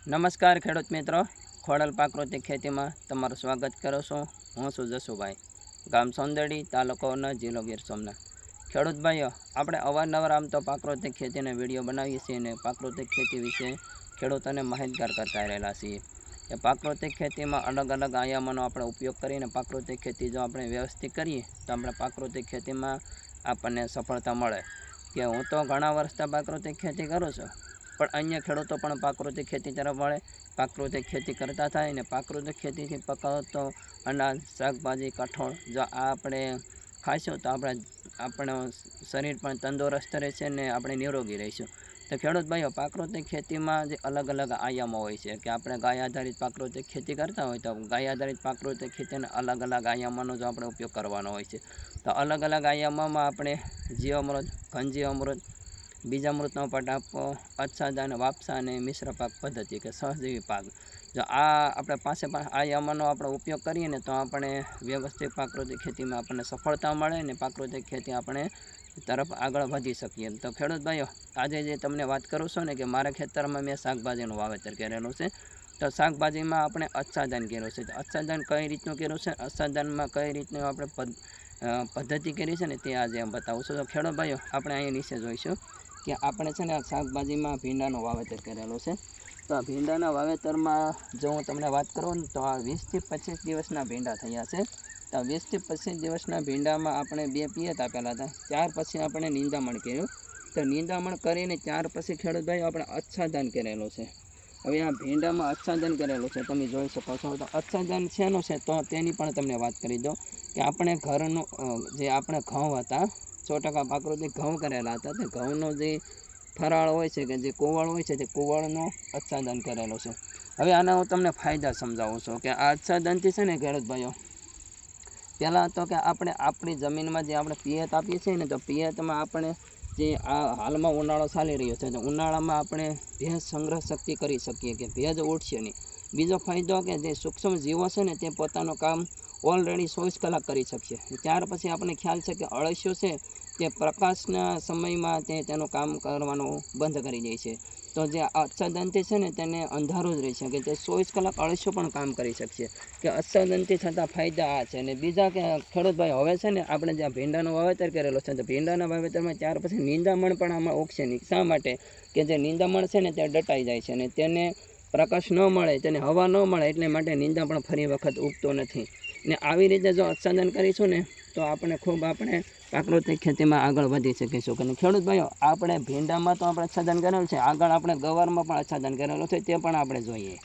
નમસ્કાર ખેડૂત મિત્રો, ખોડલ પ્રાકૃતિક ખેતીમાં તમારું સ્વાગત કરું છું. હું છું જસુભાઈ, ગામ સોંદડી, તાલુકો ઉના, જિલ્લો ગીર સોમનાથ. ખેડૂત ભાઈઓ, આપણે અવારનવાર આમ તો પ્રાકૃતિક ખેતીના વિડીયો બનાવીએ છીએ અને પ્રાકૃતિક ખેતી વિશે ખેડૂતોને માહિતગાર કરતા રહેલા છીએ. એ પ્રાકૃતિક ખેતીમાં અલગ અલગ આયામોનો આપણે ઉપયોગ કરીને પ્રાકૃતિક ખેતી જો આપણે વ્યવસ્થિત કરીએ તો આપણે પ્રાકૃતિક ખેતીમાં આપણને સફળતા મળે. કે હું તો ઘણા વર્ષથી પ્રાકૃતિક ખેતી કરું છું, પણ અન્ય ખેડૂતો પણ પ્રાકૃતિક ખેતી તરફ વળે, પ્રાકૃતિક ખેતી કરતા થાય ને પ્રાકૃતિક ખેતીથી પકવતો અનાજ, શાકભાજી, કઠોળ જો આ આપણે ખાઈશું તો આપણું શરીર પણ તંદુરસ્ત રહેશે ને આપણે નિરોગી રહીશું. તો ખેડૂત ભાઈઓ, પ્રાકૃતિક ખેતીમાં જે અલગ અલગ આયામો હોય છે કે આપણે ગાય આધારિત પ્રાકૃતિક ખેતી કરતા હોય તો ગાય આધારિત પ્રાકૃતિક ખેતીના અલગ અલગ આયામોનો જો આપણે ઉપયોગ કરવાનો હોય છે. તો અલગ અલગ આયામોમાં આપણે જીવામૃત, ઘનજીવામૃત, બીજામૃતનો પટાપ, આચ્છાદન, વાપસા અને મિશ્ર પાક પદ્ધતિ કે સહજીવી પાક, જો આ આપણે પાસે આયામોનો આપણે ઉપયોગ કરીએ ને તો આપણે વ્યવસ્થિત પ્રાકૃતિક ખેતીમાં આપણને સફળતા મળે ને પ્રાકૃતિક ખેતી આપણે તરફ આગળ વધી શકીએ. તો ખેડૂત ભાઈઓ, આજે જે તમને વાત કરું છું ને કે મારા ખેતરમાં મેં શાકભાજીનું વાવેતર કરેલું છે. તો શાકભાજીમાં આપણે આચ્છાદન કર્યું છે. તો આચ્છાદન કઈ રીતનું કર્યું છે, આચ્છાદનમાં કઈ રીતનું આપણે પદ્ધતિ કરી છે ને તે આજે બતાવું છું. તો ખેડૂત ભાઈઓ, આપણે અહીંયા નીચે જોઈશું કે આપણે છે ને શાકભાજીમાં ભીંડાનું વાવેતર કરેલું છે. તો આ ભીંડાના વાવેતરમાં જો હું તમને વાત કરું ને તો આ 20 થી 25 દિવસના ભીંડા થયા છે. તો 20 થી 25 દિવસના ભીંડામાં આપણે 2 પિયત આપેલા હતા. ત્યાર પછી આપણે નિંદામણ કર્યું. તો નિંદામણ કરીને ત્યાર પછી ખેડૂત ભાઈઓ આપણે આચ્છાદન કરેલું છે. હવે આ ભીંડામાં આચ્છાદન કરેલું છે, તમે જોઈ શકો છો. તો આચ્છાદન શેનું છે તો તેની પણ તમને વાત કરી દો કે આપણે ઘરનું જે આપણે ઘઉં હતા 100% પ્રાકૃતિક ઘઉં કરેલા હતા. તે ઘઉંનો જે ફરાળ હોય છે કે જે કુવળ હોય છે તે કુવળનો આચ્છાદન કરેલો છે. હવે આના હું તમને ફાયદા સમજાવું છું કે આ આચ્છાદનથી છે ને ખેડૂત ભાઈઓ, પહેલાં તો કે આપણે આપણી જમીનમાં જે આપણે પિયત આપીએ છીએ ને તો પિયતમાં આપણે જે આ હાલમાં ઉનાળો ચાલી રહ્યો છે તો ઉનાળામાં આપણે ભેજ સંગ્રહ શક્તિ કરી શકીએ કે ભેજ ઉઠશે નહીં. બીજો ફાયદો કે જે સૂક્ષ્મ જીવો છે ને તે પોતાનું કામ ઓલરેડી 24 કલાક કરી શકશે. ત્યાર પછી આપણને ખ્યાલ છે કે અળસિયું છે તે પ્રકાશના સમયમાં તેનું કામ કરવાનું બંધ કરી દે છે. તો જે આચ્છાદનથી છે ને તેને અંધારું જ રહેશે કે તે 24 કલાક અળસિયું પણ કામ કરી શકશે. કે આચ્છાદનથી થતા ફાયદા આ છે. અને બીજા કે ખેડૂત ભાઈ, હવે છે ને આપણે જ્યાં ભીંડાનું વાવેતર કરેલો છે તો ભીંડાના વાવેતરમાં ત્યાર પછી નિંદામણ પણ આમાં ઉગશે નહીં. શા માટે કે જે નિંદામણ છે ને તે ડટાઈ જાય છે અને તેને પ્રકાશ ન મળે, તેને હવા ન મળે, એટલે માટે નિંદા પણ ફરી વખત ઉગતો નથી. ને આવી રીતે જો આચ્છાદન કરીશું ને તો આપણે પ્રાકૃતિક ખેતીમાં આગળ વધી શકીશું. અને ખેડૂત ભાઈઓ, આપણે ભીંડામાં તો આપણે આચ્છાદન કરેલું છે, આગળ આપણે ગવારમાં પણ આચ્છાદન કરેલું છે, તે પણ આપણે જોઈએ.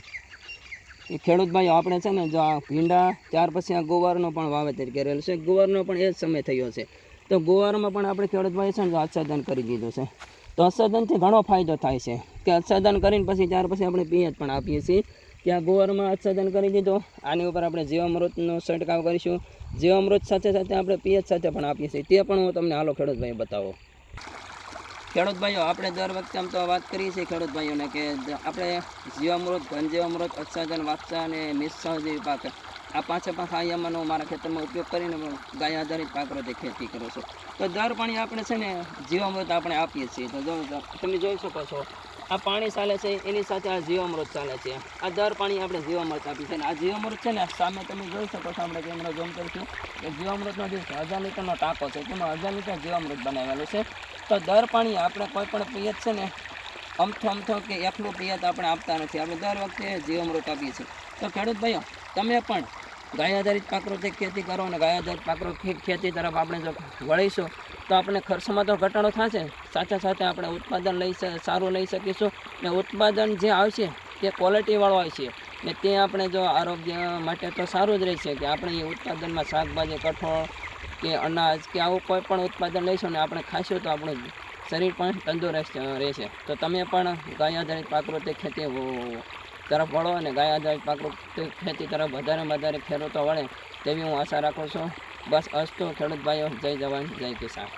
એ ખેડૂત ભાઈઓ, આપણે છે ને જો આ ભીંડા ત્યાર પછી આ ગુવારનો પણ વાવેતર કરેલું છે. ગુવારનો પણ એ જ સમય થયો છે. તો ગુવારમાં પણ આપણે ખેડૂત ભાઈ છે ને જો આચ્છાદન કરી દીધું છે. તો આચ્છાદનથી ઘણો ફાયદો થાય છે કે આચ્છાદન કરીને પછી ત્યાર પછી આપણે પિયત પણ આપીએ છીએ કે આ ગુવારમાં આચ્છાદન કરી દીધો. આની ઉપર આપણે જીવામૃતનો છંટકાવ કરીશું. જીવામૃત સાથે સાથે આપણે પિયત સાથે પણ આપીએ છીએ. તે પણ હું તમને હાલો ખેડૂત ભાઈ બતાવો. ખેડૂત ભાઈઓ, આપણે દર વખતે આમ તો વાત કરીએ છીએ ખેડૂત ભાઈઓને કે આપણે જીવામૃત, ઘનજીવામૃત, આચ્છાદન, વાપસા અને મિશ્ર સહજીવી પાક, આ 5 આયામોનો મારા ખેતરમાં ઉપયોગ કરીને ગાય આધારિત પ્રાકૃતિક ખેતી કરું છું. તો દર પાણી આપણે છે ને જીવામૃત આપણે આપીએ છીએ. તો તમે જોઈ શકો છો આ પાણી ચાલે છે, એની સાથે આ જીવામૃત ચાલે છે. આ દર પાણી આપણે જીવામૃત આપીએ છીએ. આ જીવામૃત છે ને સામે તમે જોઈ શકો છો, આપણે કેમેરા ઝૂમ કરીશું કે જીવામૃતનો જે 1000 લીટરનો ટાંકો છે તેમાં 1000 લીટર જીવામૃત બનાવેલું છે. તો દર પાણી આપણે કોઈ પણ પિયત છે ને અમથો કે એકલું પિયત આપણે આપતા નથી. આપણે દર વખતે જીવામૃત આપીએ છીએ. તો ખેડૂત ભાઈઓ, તમે પણ ગાય આધારિત પ્રાકૃતિક ખેતી કરો અને ગાય આધારિત પ્રાકૃતિક ખેતી તરફ આપણે જો વળીશું તો આપણે ખર્ચમાં તો ઘટાડો થશે, સાથે સાથે આપણે ઉત્પાદન સારું લઈ શકીશું. ને ઉત્પાદન જે આવશે તે ક્વોલિટીવાળું આવશે ને તે આપણે જો આરોગ્ય માટે તો સારું જ રહેશે કે આપણે એ ઉત્પાદનમાં શાકભાજી, કઠોળ કે અનાજ કે આવું કોઈ પણ ઉત્પાદન લઈશું ને આપણે ખાઈશું તો આપણું શરીર પણ તંદુરસ્ત રહેશે. તો તમે પણ ગાય આધારિત પ્રાકૃતિક ખેતી તરફ વળો અને ગાય આધારિત પ્રાકૃતિક ખેતી તરફ વધારે ખેડૂતો વળે તેવી હું આશા રાખું છું. બસ અસ્તુ ખેડૂત ભાઈઓ, જય જવાન જય કિસાન.